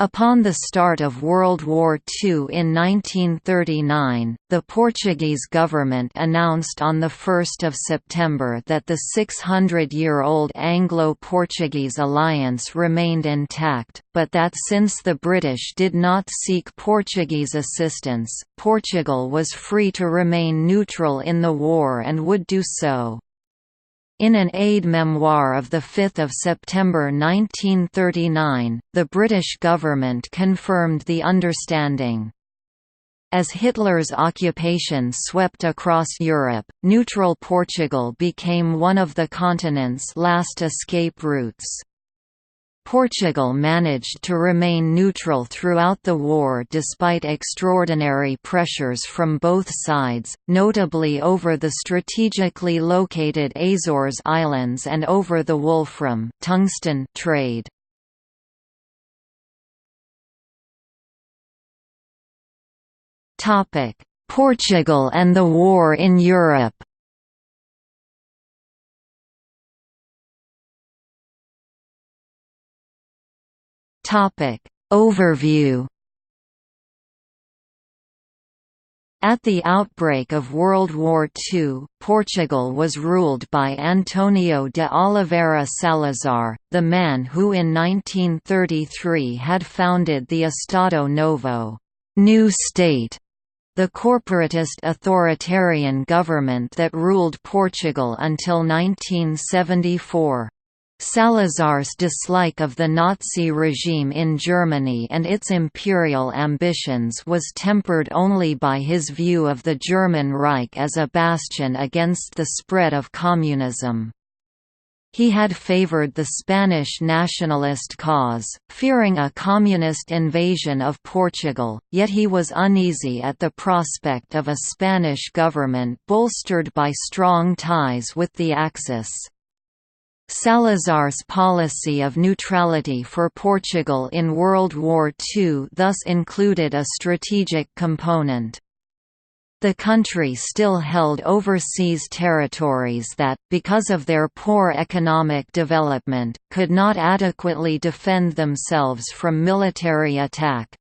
Upon the start of World War II in 1939, the Portuguese government announced on 1 September that the 600-year-old Anglo-Portuguese alliance remained intact, but that since the British did not seek Portuguese assistance, Portugal was free to remain neutral in the war and would do so. In an aide-memoire of 5 September 1939, the British government confirmed the understanding. As Hitler's occupation swept across Europe, neutral Portugal became one of the continent's last escape routes. Portugal managed to remain neutral throughout the war despite extraordinary pressures from both sides, notably over the strategically located Azores Islands and over the Wolfram tungsten trade. Portugal and the war in Europe. Overview. At the outbreak of World War II, Portugal was ruled by António de Oliveira Salazar, the man who in 1933 had founded the Estado Novo, new state, the corporatist authoritarian government that ruled Portugal until 1974. Salazar's dislike of the Nazi regime in Germany and its imperial ambitions was tempered only by his view of the German Reich as a bastion against the spread of communism. He had favored the Spanish nationalist cause, fearing a communist invasion of Portugal, yet he was uneasy at the prospect of a Spanish government bolstered by strong ties with the Axis. Salazar's policy of neutrality for Portugal in World War II thus included a strategic component. The country still held overseas territories that, because of their poor economic development, could not adequately defend themselves from military attack.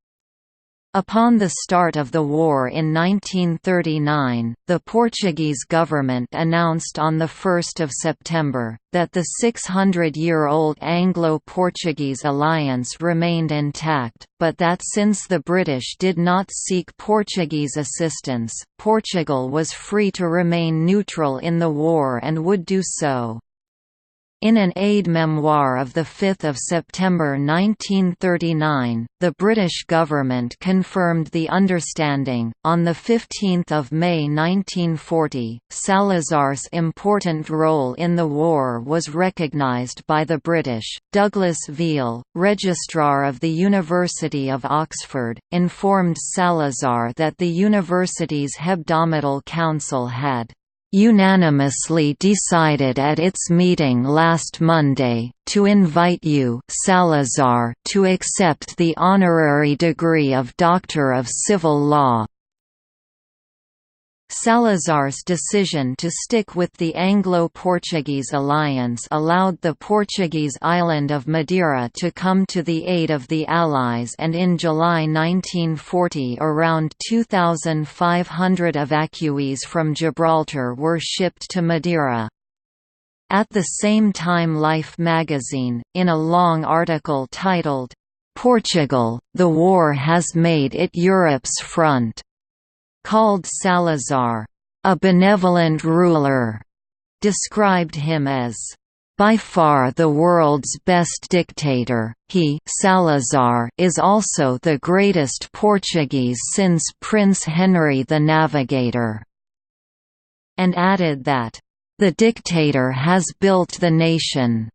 Upon the start of the war in 1939, the Portuguese government announced on 1 September, that the 600-year-old Anglo-Portuguese alliance remained intact, but that since the British did not seek Portuguese assistance, Portugal was free to remain neutral in the war and would do so. In an aide-memoire of 5 September 1939, the British government confirmed the understanding. On 15 May 1940, Salazar's important role in the war was recognised by the British. Douglas Veal, Registrar of the University of Oxford, informed Salazar that the university's hebdomadal council had unanimously decided at its meeting last Monday, to invite you, Salazar, to accept the honorary degree of Doctor of Civil Law. Salazar's decision to stick with the Anglo-Portuguese alliance allowed the Portuguese island of Madeira to come to the aid of the Allies, and in July 1940 around 2,500 evacuees from Gibraltar were shipped to Madeira. At the same time Life magazine, in a long article titled, "Portugal, the War Has Made It Europe's Front," called Salazar, "a benevolent ruler," described him as, "by far the world's best dictator. He, Salazar, is also the greatest Portuguese since Prince Henry the Navigator," and added that, "the dictator has built the nation."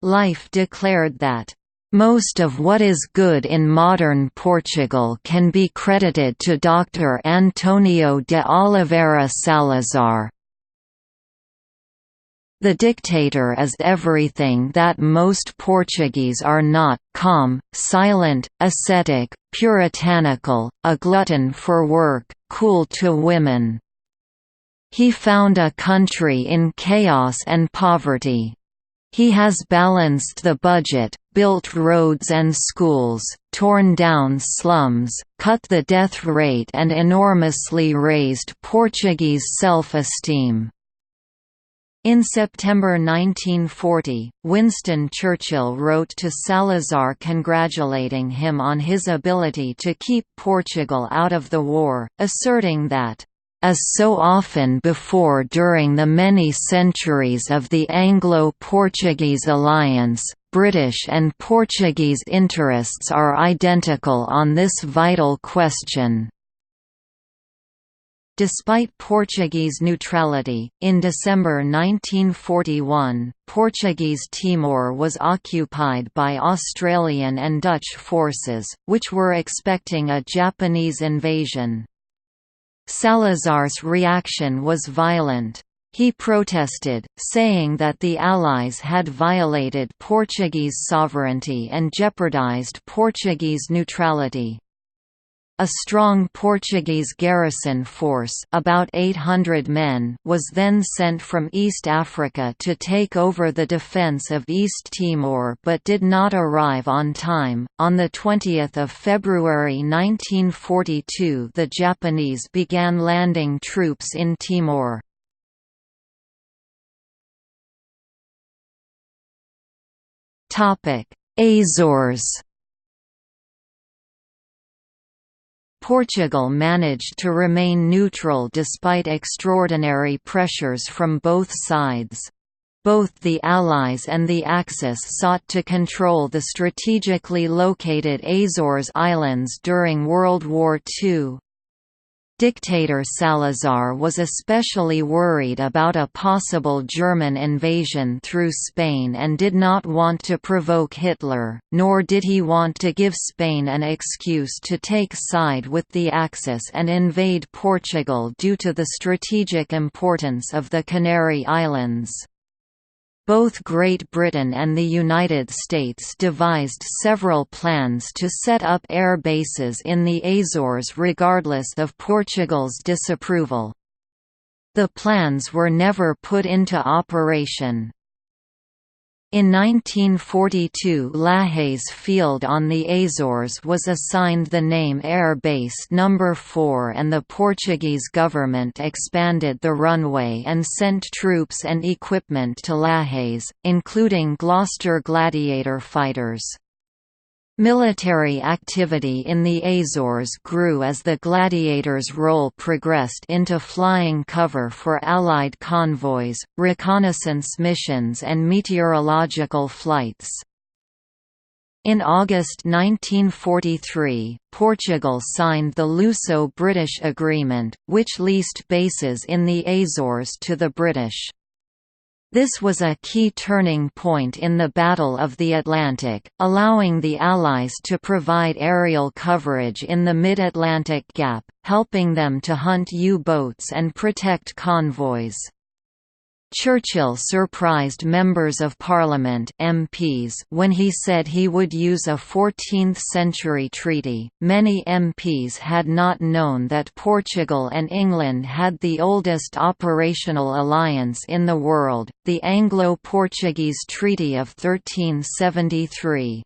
Life declared that, "Most of what is good in modern Portugal can be credited to Dr. António de Oliveira Salazar. The dictator is everything that most Portuguese are not: calm, silent, ascetic, puritanical, a glutton for work, cool to women. He found a country in chaos and poverty. He has balanced the budget, built roads and schools, torn down slums, cut the death rate and enormously raised Portuguese self-esteem." In September 1940, Winston Churchill wrote to Salazar congratulating him on his ability to keep Portugal out of the war, asserting that as so often before during the many centuries of the Anglo-Portuguese alliance, British and Portuguese interests are identical on this vital question. Despite Portuguese neutrality, in December 1941, Portuguese Timor was occupied by Australian and Dutch forces, which were expecting a Japanese invasion. Salazar's reaction was violent. He protested, saying that the Allies had violated Portuguese sovereignty and jeopardized Portuguese neutrality. A strong Portuguese garrison force, about 800 men, was then sent from East Africa to take over the defence of East Timor but did not arrive on time. On 20 February 1942 the Japanese began landing troops in Timor. Azores. Portugal managed to remain neutral despite extraordinary pressures from both sides. Both the Allies and the Axis sought to control the strategically located Azores Islands during World War II. Dictator Salazar was especially worried about a possible German invasion through Spain and did not want to provoke Hitler, nor did he want to give Spain an excuse to take side with the Axis and invade Portugal due to the strategic importance of the Canary Islands. Both Great Britain and the United States devised several plans to set up air bases in the Azores regardless of Portugal's disapproval. The plans were never put into operation. In 1942 Lajes Field on the Azores was assigned the name Air Base No. 4 and the Portuguese government expanded the runway and sent troops and equipment to Lajes, including Gloucester Gladiator fighters. Military activity in the Azores grew as the Gladiators' role progressed into flying cover for Allied convoys, reconnaissance missions and meteorological flights. In August 1943, Portugal signed the Luso-British Agreement, which leased bases in the Azores to the British. This was a key turning point in the Battle of the Atlantic, allowing the Allies to provide aerial coverage in the mid-Atlantic gap, helping them to hunt U-boats and protect convoys. Churchill surprised members of Parliament (MPs) when he said he would use a 14th-century treaty. Many MPs had not known that Portugal and England had the oldest operational alliance in the world, the Anglo-Portuguese Treaty of 1373.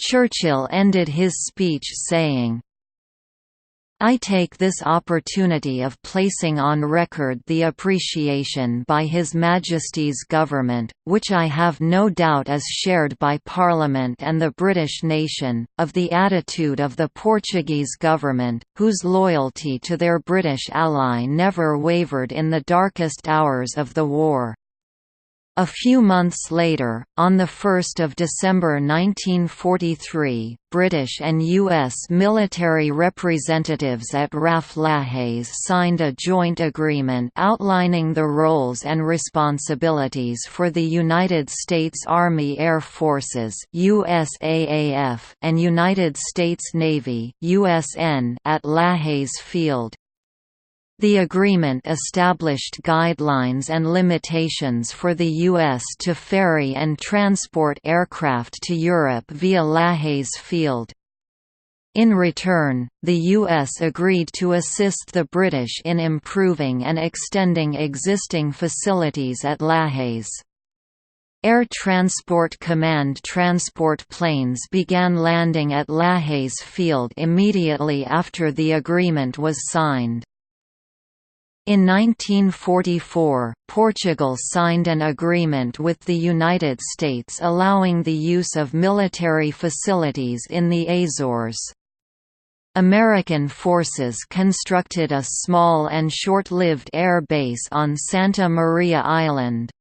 Churchill ended his speech saying, "I take this opportunity of placing on record the appreciation by His Majesty's government, which I have no doubt is shared by Parliament and the British nation, of the attitude of the Portuguese government, whose loyalty to their British ally never wavered in the darkest hours of the war." A few months later, on 1 December 1943, British and U.S. military representatives at RAF Lajes signed a joint agreement outlining the roles and responsibilities for the United States Army Air Forces (USAAF) and United States Navy (USN) at Lajes Field. The agreement established guidelines and limitations for the U.S. to ferry and transport aircraft to Europe via Lajes Field. In return, the U.S. agreed to assist the British in improving and extending existing facilities at Lajes. Air Transport Command transport planes began landing at Lajes Field immediately after the agreement was signed. In 1944, Portugal signed an agreement with the United States allowing the use of military facilities in the Azores. American forces constructed a small and short-lived air base on Santa Maria Island.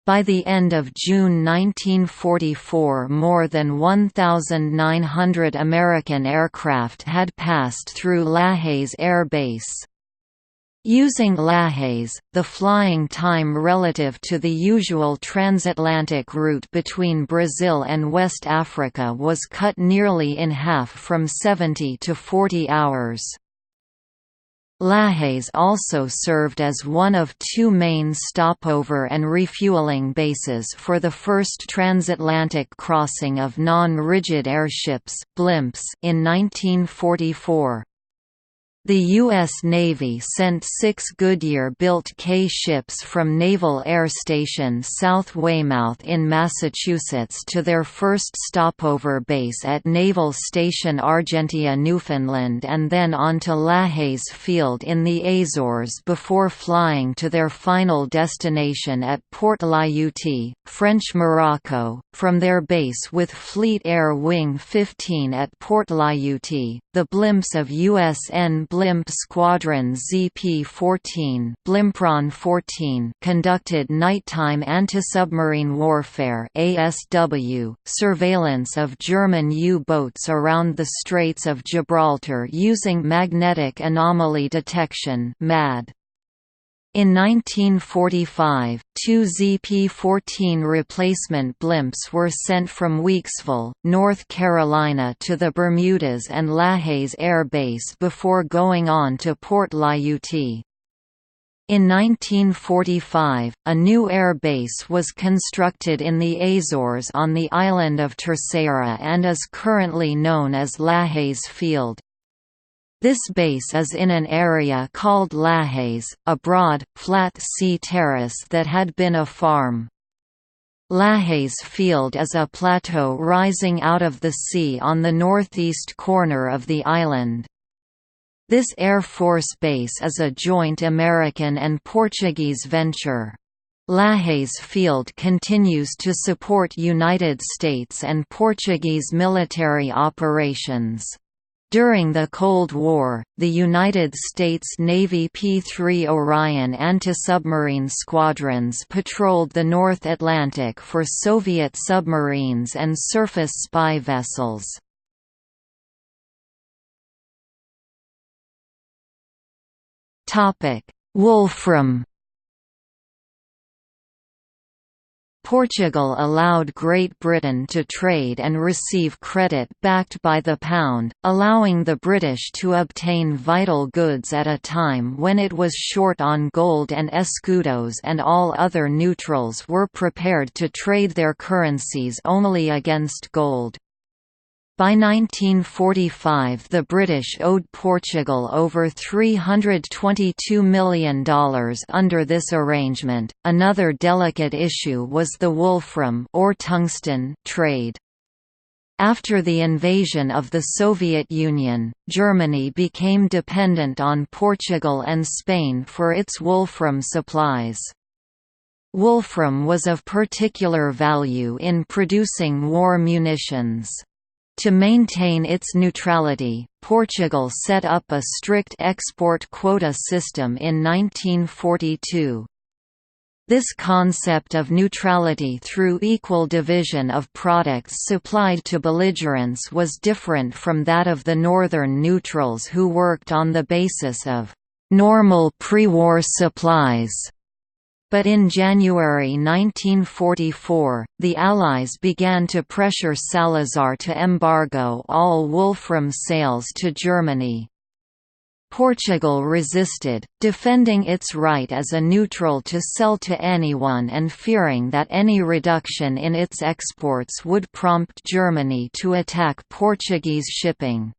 By the end of June 1944, more than 1,900 American aircraft had passed through Lajes Air Base. Using Lajes, the flying time relative to the usual transatlantic route between Brazil and West Africa was cut nearly in half from 70 to 40 hours. Lajes also served as one of two main stopover and refueling bases for the first transatlantic crossing of non-rigid airships (blimps) in 1944. The U.S. Navy sent 6 Goodyear-built K ships from Naval Air Station South Weymouth in Massachusetts to their first stopover base at Naval Station Argentia, Newfoundland, and then on to Lajes Field in the Azores before flying to their final destination at Port Lyautey, French Morocco. From their base with Fleet Air Wing 15 at Port Lyautey, the blimps of USN Blimp Squadron ZP-14 Blimpron 14 conducted nighttime anti-submarine warfare (ASW) surveillance of German U-boats around the Straits of Gibraltar using magnetic anomaly detection (MAD). In 1945, 2 ZP-14 replacement blimps were sent from Weeksville, North Carolina to the Bermudas and Lajes Air Base before going on to Port Lyautey. In 1945, a new air base was constructed in the Azores on the island of Terceira and is currently known as Lajes Field. This base is in an area called Lajes, a broad, flat sea terrace that had been a farm. Lajes Field is a plateau rising out of the sea on the northeast corner of the island. This Air Force base is a joint American and Portuguese venture. Lajes Field continues to support United States and Portuguese military operations. During the Cold War, the United States Navy P-3 Orion anti-submarine squadrons patrolled the North Atlantic for Soviet submarines and surface spy vessels. Wolfram. Portugal allowed Great Britain to trade and receive credit backed by the pound, allowing the British to obtain vital goods at a time when it was short on gold and escudos, and all other neutrals were prepared to trade their currencies only against gold. By 1945, the British owed Portugal over $322 million under this arrangement. Another delicate issue was the wolfram or tungsten trade. After the invasion of the Soviet Union, Germany became dependent on Portugal and Spain for its wolfram supplies. Wolfram was of particular value in producing war munitions. To maintain its neutrality, Portugal set up a strict export quota system in 1942. This concept of neutrality through equal division of products supplied to belligerents was different from that of the northern neutrals who worked on the basis of normal pre-war supplies. But in January 1944, the Allies began to pressure Salazar to embargo all wolfram sales to Germany. Portugal resisted, defending its right as a neutral to sell to anyone and fearing that any reduction in its exports would prompt Germany to attack Portuguese shipping.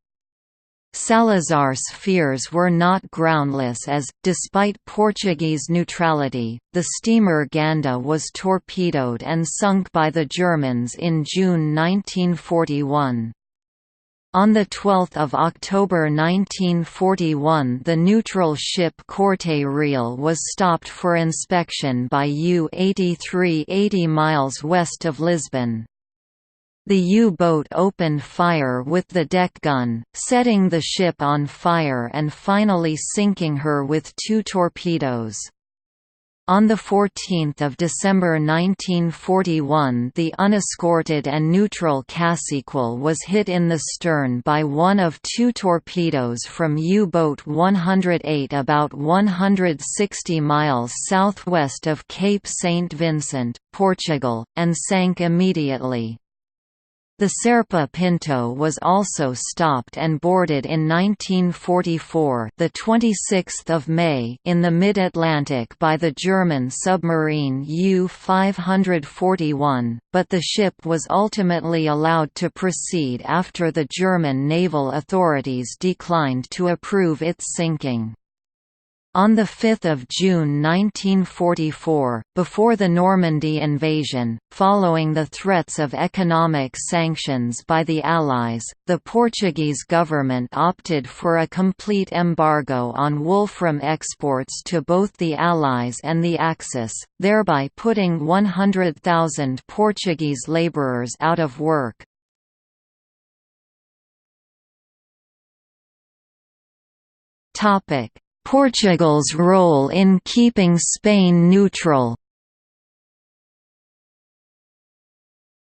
Salazar's fears were not groundless as, despite Portuguese neutrality, the steamer Ganda was torpedoed and sunk by the Germans in June 1941. On 12 October 1941 the neutral ship Corte Real was stopped for inspection by U-83 80 miles west of Lisbon. The U-boat opened fire with the deck gun, setting the ship on fire and finally sinking her with 2 torpedoes. On 14 December 1941 the unescorted and neutral Caciquel was hit in the stern by one of 2 torpedoes from U-boat 108 about 160 miles southwest of Cape St. Vincent, Portugal, and sank immediately. The Serpa Pinto was also stopped and boarded in 1944, the 26th of May, in the mid-Atlantic by the German submarine U-541, but the ship was ultimately allowed to proceed after the German naval authorities declined to approve its sinking. On 5 June 1944, before the Normandy invasion, following the threats of economic sanctions by the Allies, the Portuguese government opted for a complete embargo on Wolfram exports to both the Allies and the Axis, thereby putting 100,000 Portuguese labourers out of work. Portugal's role in keeping Spain neutral.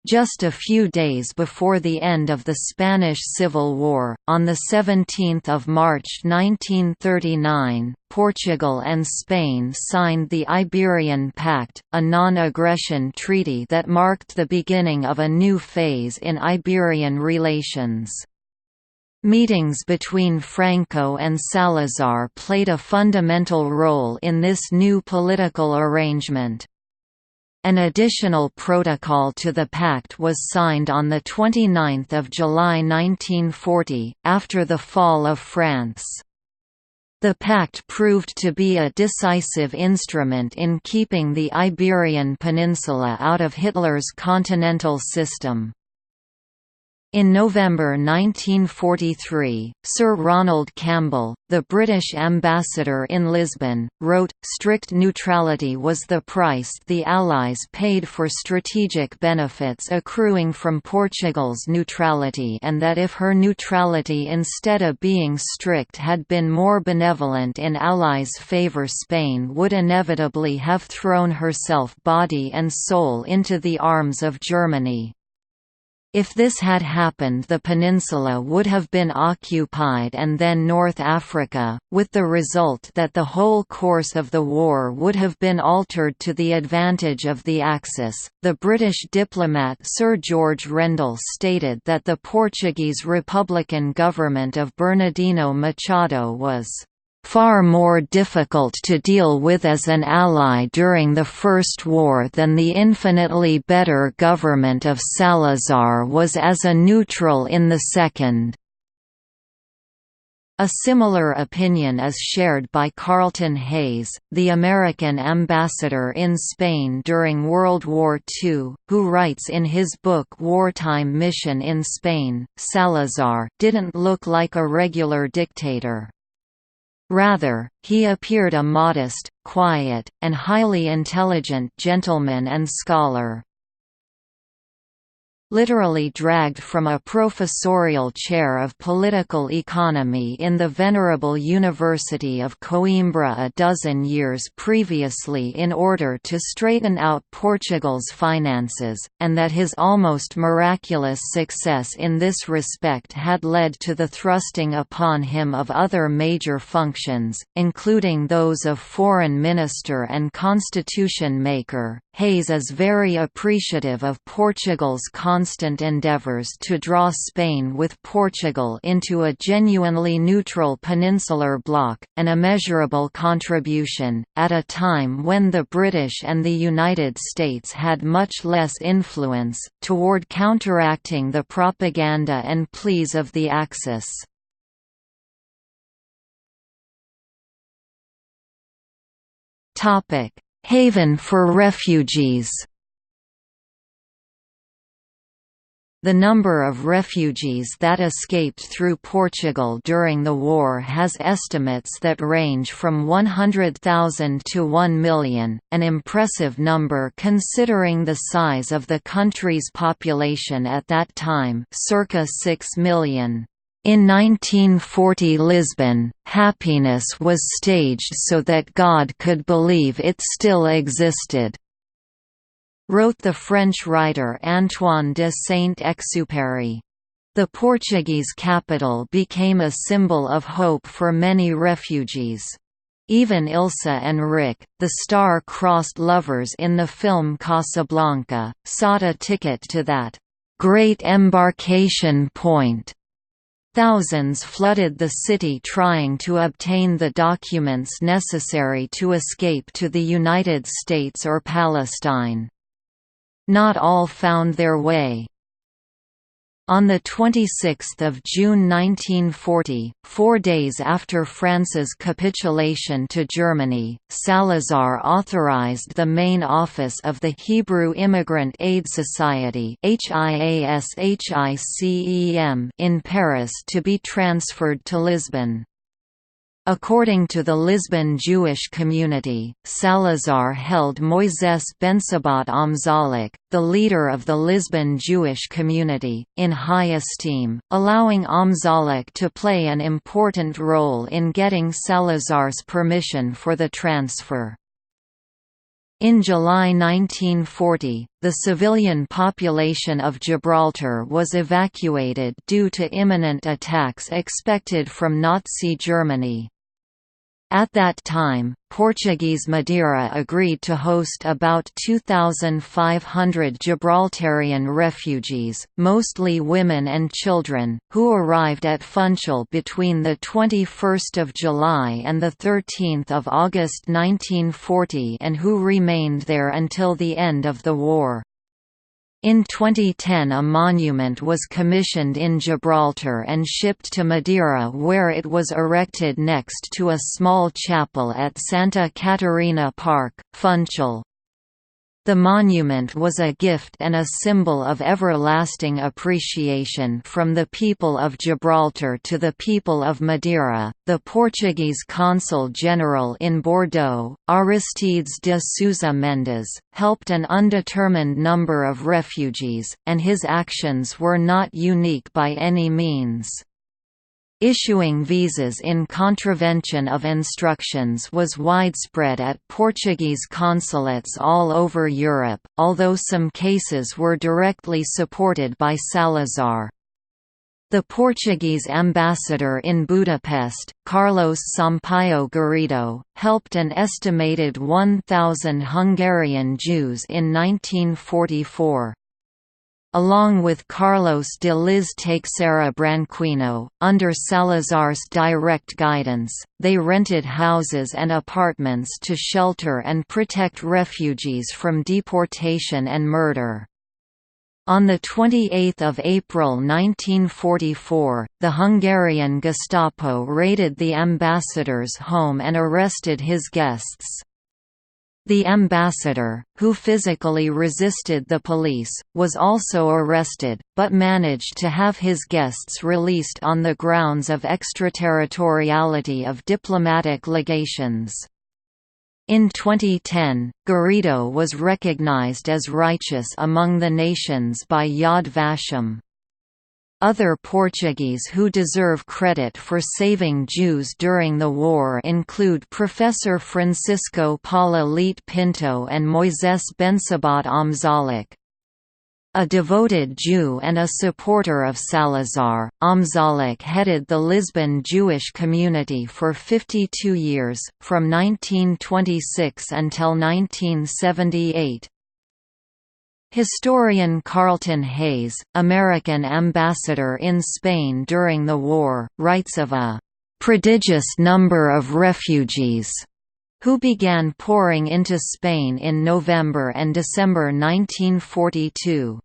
Just a few days before the end of the Spanish Civil War, on 17 March 1939, Portugal and Spain signed the Iberian Pact, a non-aggression treaty that marked the beginning of a new phase in Iberian relations. Meetings between Franco and Salazar played a fundamental role in this new political arrangement. An additional protocol to the pact was signed on 29 July 1940, after the fall of France. The pact proved to be a decisive instrument in keeping the Iberian Peninsula out of Hitler's continental system. In November 1943, Sir Ronald Campbell, the British ambassador in Lisbon, wrote, "Strict neutrality was the price the Allies paid for strategic benefits accruing from Portugal's neutrality, and that if her neutrality instead of being strict had been more benevolent in Allies' favour, Spain would inevitably have thrown herself body and soul into the arms of Germany. If this had happened, the peninsula would have been occupied and then North Africa, with the result that the whole course of the war would have been altered to the advantage of the Axis." The British diplomat Sir George Rendell stated that the Portuguese Republican government of Bernardino Machado was far more difficult to deal with as an ally during the First War than the infinitely better government of Salazar was as a neutral in the Second. A similar opinion is shared by Carlton Hayes, the American ambassador in Spain during World War II, who writes in his book Wartime Mission in Spain, "Salazar didn't look like a regular dictator. Rather, he appeared a modest, quiet, and highly intelligent gentleman and scholar." Literally dragged from a professorial chair of political economy in the venerable University of Coimbra a dozen years previously in order to straighten out Portugal's finances, and that his almost miraculous success in this respect had led to the thrusting upon him of other major functions, including those of foreign minister and constitution maker. Hayes is very appreciative of Portugal's constant endeavours to draw Spain with Portugal into a genuinely neutral peninsular bloc, an immeasurable contribution, at a time when the British and the United States had much less influence, toward counteracting the propaganda and pleas of the Axis. Haven for refugees. The number of refugees that escaped through Portugal during the war has estimates that range from 100,000 to 1 million, an impressive number considering the size of the country's population at that time, circa 6 million. In 1940 Lisbon, happiness was staged so that God could believe it still existed, wrote the French writer Antoine de Saint-Exupéry. The Portuguese capital became a symbol of hope for many refugees. Even Ilsa and Rick, the star-crossed lovers in the film Casablanca, sought a ticket to that great embarkation point. Thousands flooded the city trying to obtain the documents necessary to escape to the United States or Palestine. Not all found their way. On 26 June 1940, 4 days after France's capitulation to Germany, Salazar authorized the main office of the Hebrew Immigrant Aid Society in Paris to be transferred to Lisbon. According to the Lisbon Jewish community, Salazar held Moisés Bensabat Amzalek, the leader of the Lisbon Jewish community, in high esteem, allowing Amzalek to play an important role in getting Salazar's permission for the transfer. In July 1940, the civilian population of Gibraltar was evacuated due to imminent attacks expected from Nazi Germany. At that time, Portuguese Madeira agreed to host about 2,500 Gibraltarian refugees, mostly women and children, who arrived at Funchal between 21 July and 13 August 1940 and who remained there until the end of the war. In 2010 a monument was commissioned in Gibraltar and shipped to Madeira, where it was erected next to a small chapel at Santa Catarina Park, Funchal. The monument was a gift and a symbol of everlasting appreciation from the people of Gibraltar to the people of Madeira. The Portuguese consul general in Bordeaux, Aristides de Sousa Mendes, helped an undetermined number of refugees, and his actions were not unique by any means. Issuing visas in contravention of instructions was widespread at Portuguese consulates all over Europe, although some cases were directly supported by Salazar. The Portuguese ambassador in Budapest, Carlos Sampaio Garrido, helped an estimated 1,000 Hungarian Jews in 1944. Along with Carlos de Liz Teixeira Branquinho, under Salazar's direct guidance, they rented houses and apartments to shelter and protect refugees from deportation and murder. On 28 April 1944, the Hungarian Gestapo raided the ambassador's home and arrested his guests. The ambassador, who physically resisted the police, was also arrested, but managed to have his guests released on the grounds of extraterritoriality of diplomatic legations. In 2010, Garrido was recognized as righteous among the nations by Yad Vashem. Other Portuguese who deserve credit for saving Jews during the war include Professor Francisco Paula Leite Pinto and Moisés Bensabat Amzalek. A devoted Jew and a supporter of Salazar, Amzalek headed the Lisbon Jewish community for 52 years, from 1926 until 1978. Historian Carlton Hayes, American ambassador in Spain during the war, writes of a "prodigious number of refugees" who began pouring into Spain in November and December 1942.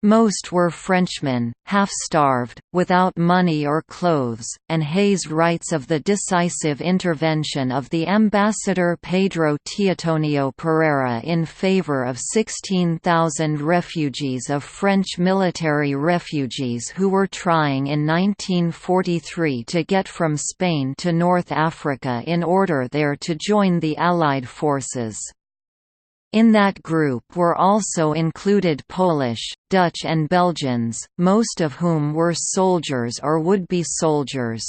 Most were Frenchmen, half-starved, without money or clothes, and Hayes writes of the decisive intervention of the ambassador Pedro Teotonio Pereira in favor of 16,000 refugees of French military refugees who were trying in 1943 to get from Spain to North Africa in order there to join the Allied forces. In that group were also included Polish, Dutch and Belgians, most of whom were soldiers or would-be soldiers.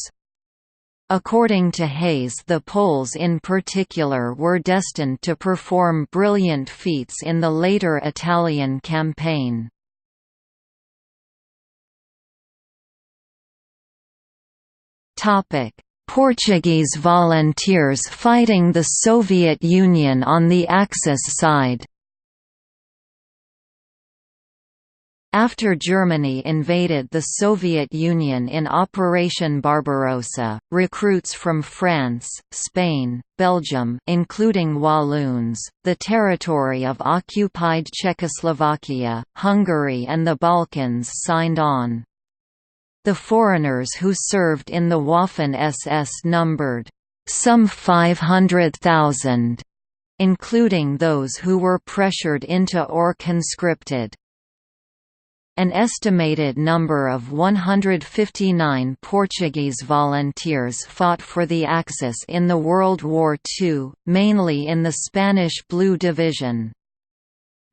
According to Hayes, the Poles in particular were destined to perform brilliant feats in the later Italian campaign. Portuguese volunteers fighting the Soviet Union on the Axis side. After Germany invaded the Soviet Union in Operation Barbarossa, recruits from France, Spain, Belgium including Walloons, the territory of occupied Czechoslovakia, Hungary and the Balkans signed on. The foreigners who served in the Waffen-SS numbered some 500,000, including those who were pressured into or conscripted. An estimated number of 159 Portuguese volunteers fought for the Axis in the World War II, mainly in the Spanish Blue Division.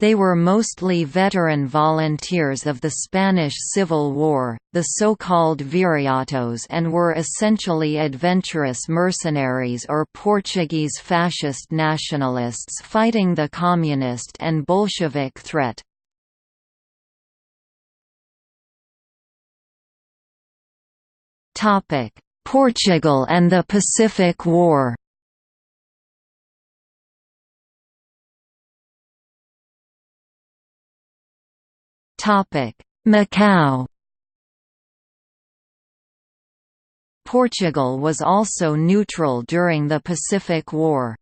They were mostly veteran volunteers of the Spanish Civil War, the so-called viriatos, and were essentially adventurous mercenaries or Portuguese fascist nationalists fighting the communist and Bolshevik threat. Portugal and the Pacific War. Macau. Portugal was also neutral during the Pacific War.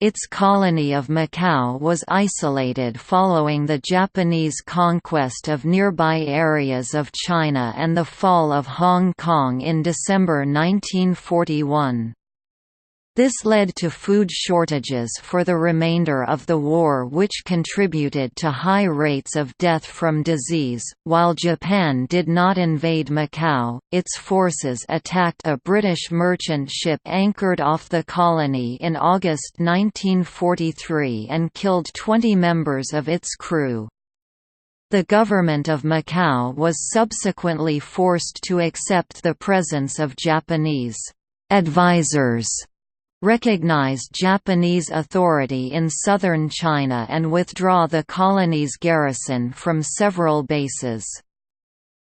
Its colony of Macau was isolated following the Japanese conquest of nearby areas of China and the fall of Hong Kong in December 1941. This led to food shortages for the remainder of the war, which contributed to high rates of death from disease. While Japan did not invade Macau, its forces attacked a British merchant ship anchored off the colony in August 1943 and killed 20 members of its crew. The government of Macau was subsequently forced to accept the presence of Japanese advisors, recognize Japanese authority in southern China and withdraw the colony's garrison from several bases.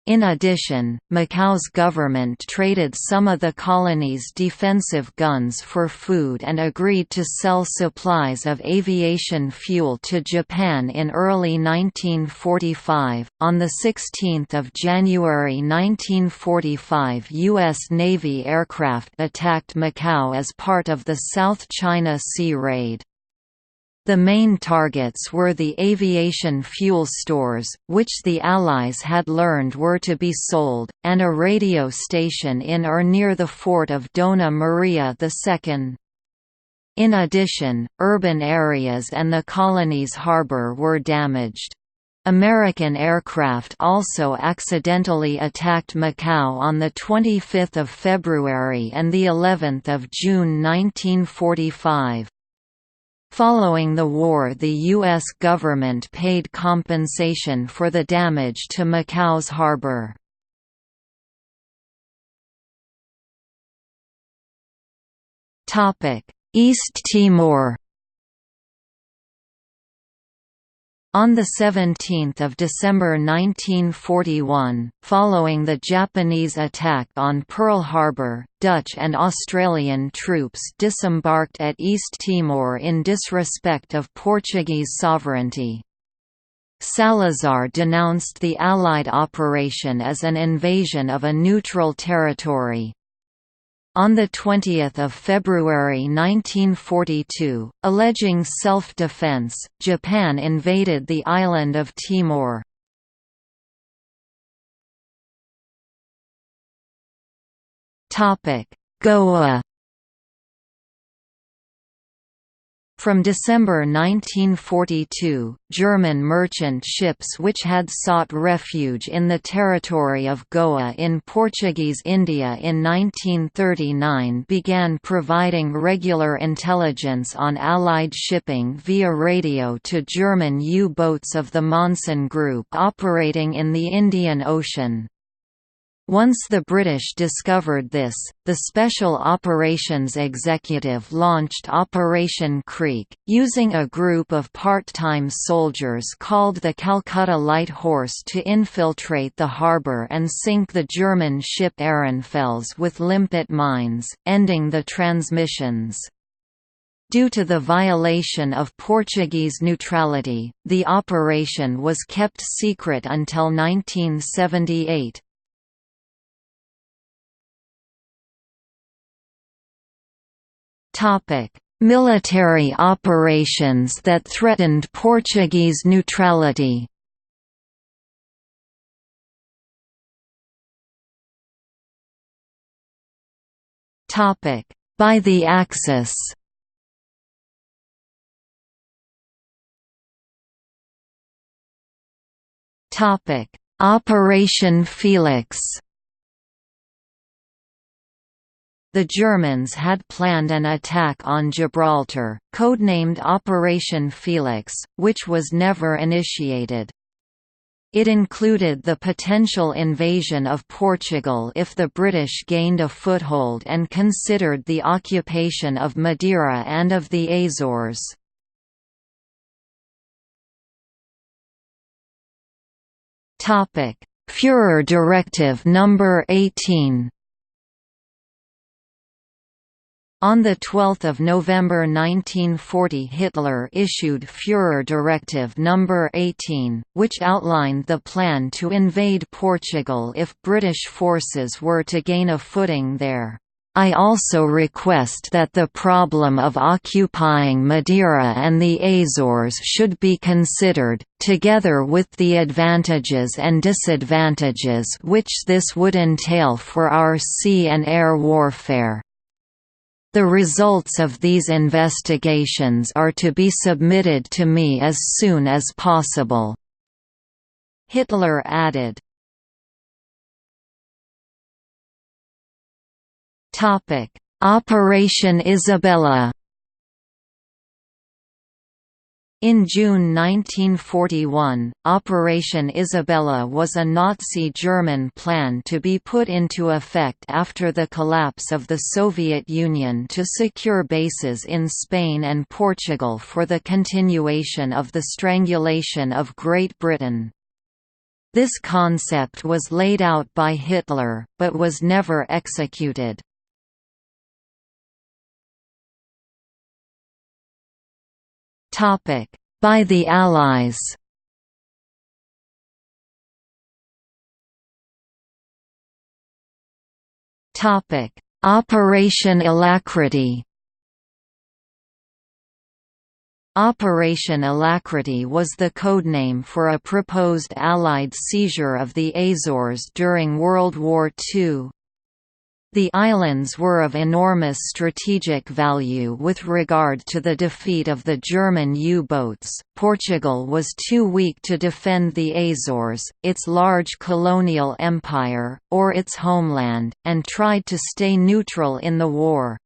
In addition, Macau's government traded some of the colony's defensive guns for food and agreed to sell supplies of aviation fuel to Japan in early 1945. On 16 January 1945, U.S. Navy aircraft attacked Macau as part of the South China Sea raid. The main targets were the aviation fuel stores, which the Allies had learned were to be sold, and a radio station in or near the fort of Dona Maria II. In addition, urban areas and the colony's harbor were damaged. American aircraft also accidentally attacked Macau on 25 February and of June 1945. Following the war, the U.S. government paid compensation for the damage to Macau's harbor. East Timor. On 17 December 1941, following the Japanese attack on Pearl Harbor, Dutch and Australian troops disembarked at East Timor in disrespect of Portuguese sovereignty. Salazar denounced the Allied operation as an invasion of a neutral territory. On 20 February 1942, alleging self-defense, Japan invaded the island of Timor. Goa. From December 1942, German merchant ships which had sought refuge in the territory of Goa in Portuguese India in 1939 began providing regular intelligence on Allied shipping via radio to German U-boats of the Monson Group operating in the Indian Ocean. Once the British discovered this, the Special Operations Executive launched Operation Creek, using a group of part-time soldiers called the Calcutta Light Horse to infiltrate the harbour and sink the German ship Ehrenfels with limpet mines, ending the transmissions. Due to the violation of Portuguese neutrality, the operation was kept secret until 1978. Military operations that threatened Portuguese neutrality. By the Axis. Operation Felix. The Germans had planned an attack on Gibraltar, codenamed Operation Felix, which was never initiated. It included the potential invasion of Portugal if the British gained a foothold and considered the occupation of Madeira and of the Azores. Führer Directive No. 18. On 12 November 1940 Hitler issued Führer Directive No. 18, which outlined the plan to invade Portugal if British forces were to gain a footing there. I also request that the problem of occupying Madeira and the Azores should be considered, together with the advantages and disadvantages which this would entail for our sea and air warfare. The results of these investigations are to be submitted to me as soon as possible." Hitler added. Operation Isabella. In June 1941, Operation Isabella was a Nazi German plan to be put into effect after the collapse of the Soviet Union to secure bases in Spain and Portugal for the continuation of the strangulation of Great Britain. This concept was laid out by Hitler, but was never executed. By the Allies. Operation Alacrity. Operation Alacrity was the codename for a proposed Allied seizure of the Azores during World War II. The islands were of enormous strategic value with regard to the defeat of the German U-boats. Portugal was too weak to defend the Azores, its large colonial empire, or its homeland, and tried to stay neutral in the war.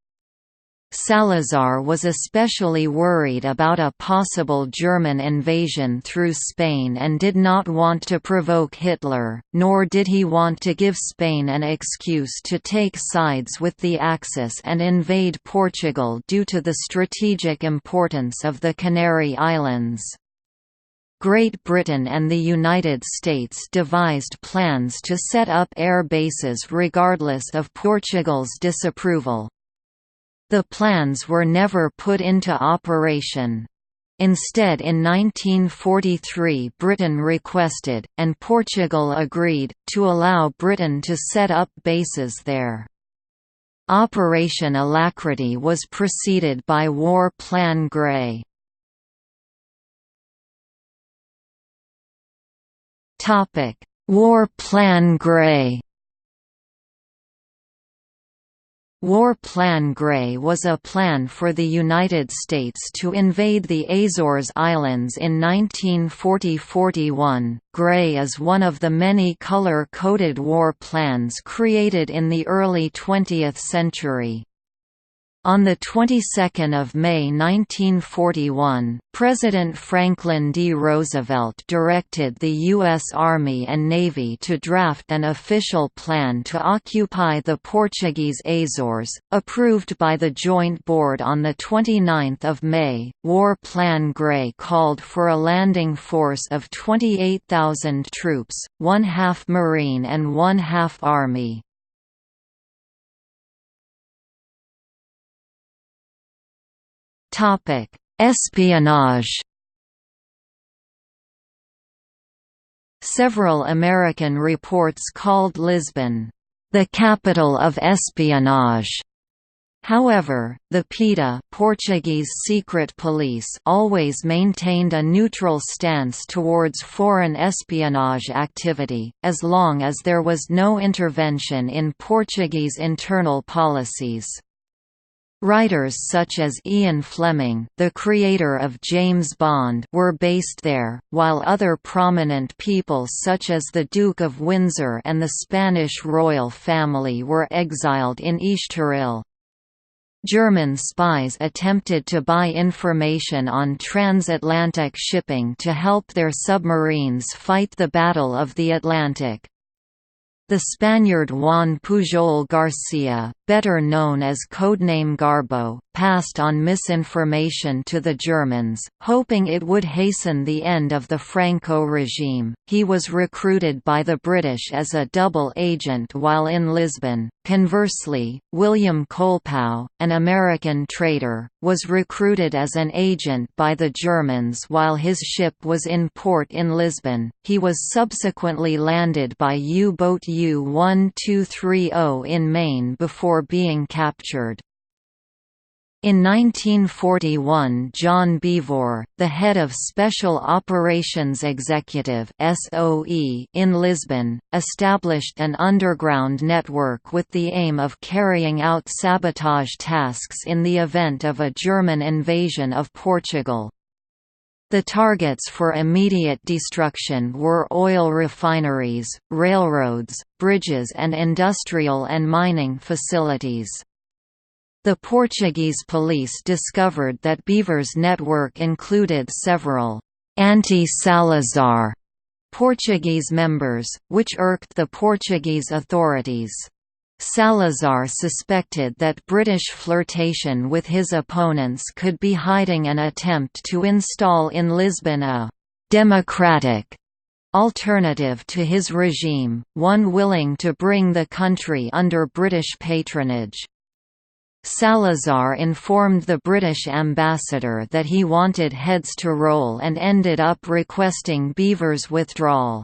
Salazar was especially worried about a possible German invasion through Spain and did not want to provoke Hitler, nor did he want to give Spain an excuse to take sides with the Axis and invade Portugal due to the strategic importance of the Canary Islands. Great Britain and the United States devised plans to set up air bases regardless of Portugal's disapproval. The plans were never put into operation. Instead, in 1943 Britain requested, and Portugal agreed, to allow Britain to set up bases there. Operation Alacrity was preceded by War Plan Grey. War Plan Grey. War Plan Grey was a plan for the United States to invade the Azores Islands in 1940–41. Grey is one of the many color-coded war plans created in the early 20th century. On the 22nd of May 1941, President Franklin D. Roosevelt directed the U.S. Army and Navy to draft an official plan to occupy the Portuguese Azores, approved by the Joint Board on 29 May. War Plan Grey called for a landing force of 28,000 troops, one-half Marine and one-half Army. Espionage. Several American reports called Lisbon, "the capital of espionage." However, the PIDE Portuguese secret police always maintained a neutral stance towards foreign espionage activity, as long as there was no intervention in Portuguese internal policies. Writers such as Ian Fleming, the creator of James Bond, were based there, while other prominent people such as the Duke of Windsor and the Spanish royal family were exiled in Estoril. German spies attempted to buy information on transatlantic shipping to help their submarines fight the Battle of the Atlantic. The Spaniard Juan Pujol Garcia, better known as codename Garbo, passed on misinformation to the Germans, hoping it would hasten the end of the Franco regime. He was recruited by the British as a double agent while in Lisbon. Conversely, William Kolpow, an American trader, was recruited as an agent by the Germans while his ship was in port in Lisbon. He was subsequently landed by U-boat U-1230 in Maine before being captured. In 1941, John Beevor, the head of Special Operations Executive (SOE) in Lisbon, established an underground network with the aim of carrying out sabotage tasks in the event of a German invasion of Portugal. The targets for immediate destruction were oil refineries, railroads, bridges and industrial and mining facilities. The Portuguese police discovered that Beevor's network included several anti-Salazar Portuguese members, which irked the Portuguese authorities. Salazar suspected that British flirtation with his opponents could be hiding an attempt to install in Lisbon a «democratic» alternative to his regime, one willing to bring the country under British patronage. Salazar informed the British ambassador that he wanted heads to roll and ended up requesting Beevor's withdrawal.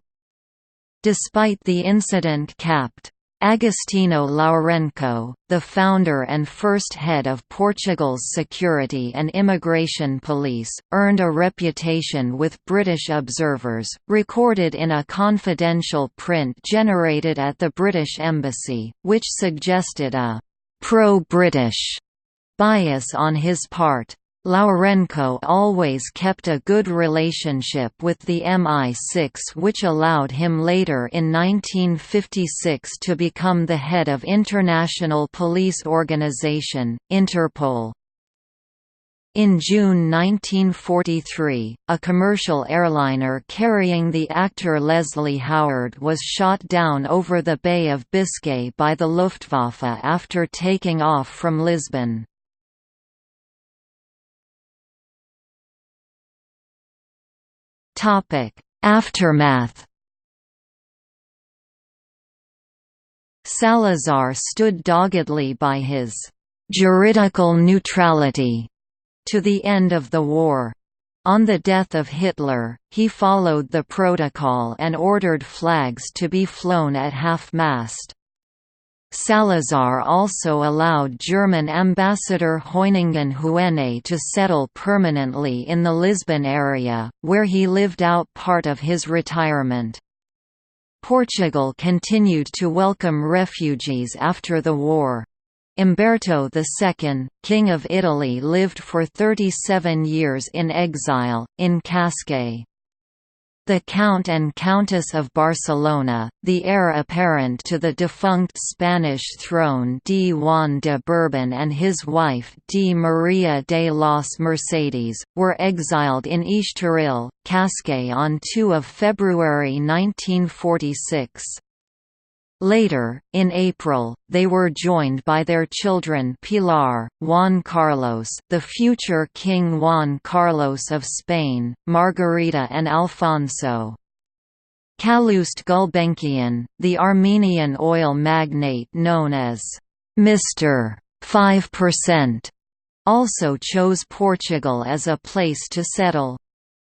Despite the incident capped, Agostinho Lourenço, the founder and first head of Portugal's security and immigration police, earned a reputation with British observers, recorded in a confidential print generated at the British Embassy, which suggested a pro-British bias on his part. Lourenço always kept a good relationship with the MI6, which allowed him later in 1956 to become the head of international police organization, Interpol. In June 1943, a commercial airliner carrying the actor Leslie Howard was shot down over the Bay of Biscay by the Luftwaffe after taking off from Lisbon. Aftermath. Salazar stood doggedly by his «juridical neutrality» to the end of the war. On the death of Hitler, he followed the protocol and ordered flags to be flown at half-mast. Salazar also allowed German ambassador Hoyningen Huene to settle permanently in the Lisbon area, where he lived out part of his retirement. Portugal continued to welcome refugees after the war. Umberto II, King of Italy, lived for 37 years in exile, in Cascais. The Count and Countess of Barcelona, the heir apparent to the defunct Spanish throne D. Juan de Bourbon, and his wife D. Maria de los Mercedes, were exiled in Estoril, Cascais on 2 February 1946. Later, in April, they were joined by their children Pilar, Juan Carlos, the future King Juan Carlos of Spain, Margarita and Alfonso. Calouste Gulbenkian, the Armenian oil magnate known as Mr. 5%, also chose Portugal as a place to settle.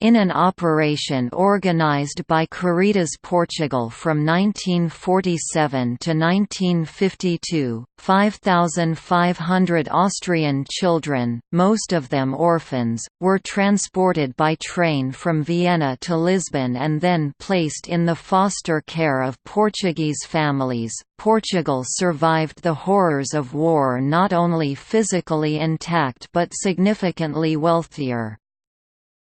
In an operation organized by Caritas Portugal from 1947 to 1952, 5,500 Austrian children, most of them orphans, were transported by train from Vienna to Lisbon and then placed in the foster care of Portuguese families. Portugal survived the horrors of war not only physically intact but significantly wealthier.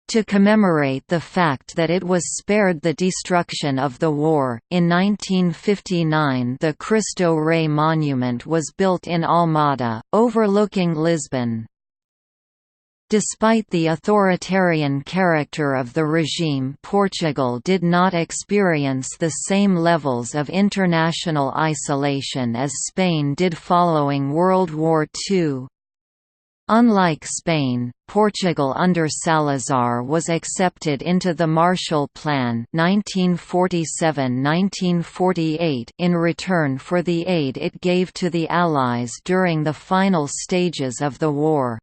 To commemorate the fact that it was spared the destruction of the war, in 1959 the Cristo Rei monument was built in Almada, overlooking Lisbon. Despite the authoritarian character of the regime, Portugal did not experience the same levels of international isolation as Spain did following World War II. Unlike Spain, Portugal under Salazar was accepted into the Marshall Plan 1947–1948 in return for the aid it gave to the Allies during the final stages of the war.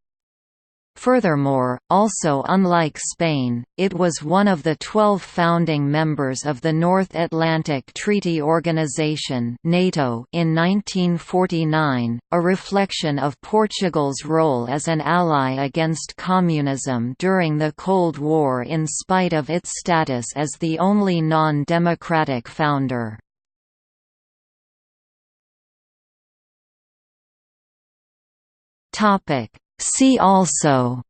Furthermore, also unlike Spain, it was one of the 12 founding members of the North Atlantic Treaty Organization (NATO) in 1949, a reflection of Portugal's role as an ally against communism during the Cold War in spite of its status as the only non-democratic founder. See also: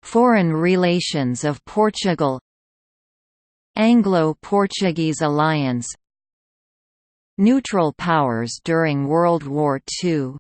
Foreign relations of Portugal, Anglo-Portuguese alliance, Neutral powers during World War II.